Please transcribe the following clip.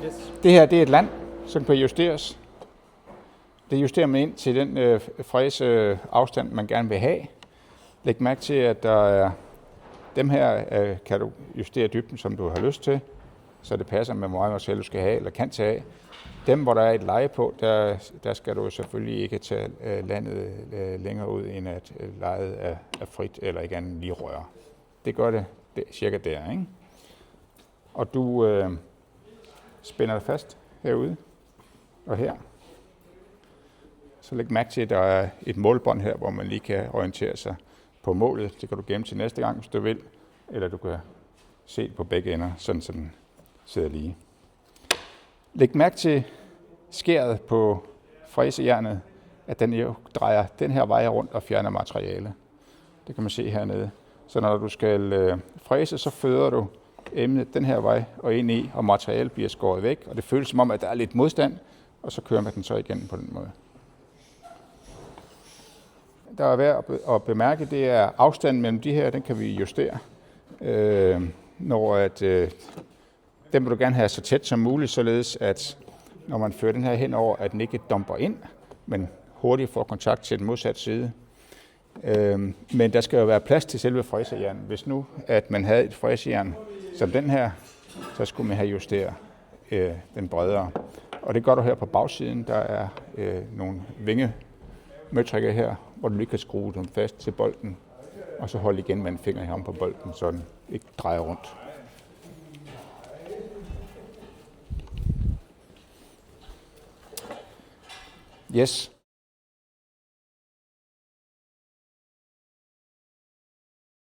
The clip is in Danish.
Yes. Det her det er et land, som kan justeres. Det justerer man ind til den fræse afstand, man gerne vil have. Læg mærke til, at der er dem her, kan du justere dybden, som du har lyst til, så det passer med, hvor meget selv du skal have eller kan tage af. Dem, hvor der er et leje på, der skal du selvfølgelig ikke tage landet længere ud, end at lejet er frit eller ikke andet lige røre. Det gør det cirka der, ikke? Og du spænder dig fast herude og her. Så læg mærke til, at der er et målbånd her, hvor man lige kan orientere sig på målet. Det kan du gemme til næste gang, hvis du vil. Eller du kan se på begge ender, sådan så den sidder lige. Læg mærke til skæret på fræsejernet, at den jo drejer den her vej rundt og fjerner materiale. Det kan man se hernede. Så når du skal fræse, så føder du emnet den her vej og ind i, og materialet bliver skåret væk. Og det føles som om, at der er lidt modstand, og så kører man den så igen på den måde. Der er værd at bemærke, det er afstanden mellem de her, den kan vi justere. Den vil du gerne have så tæt som muligt, således at når man fører den her henover, at den ikke dumper ind, men hurtigt får kontakt til den modsatte side. Men der skal jo være plads til selve fræsejernet. Hvis nu at man havde et fræsejern som den her, så skulle man have justeret den bredere. Og det gør du her på bagsiden. Der er nogle vingemøtrikker her, hvor du lige kan skrue dem fast til bolden, og så holde igen med en finger i ham på bolden, så den ikke drejer rundt. Yes.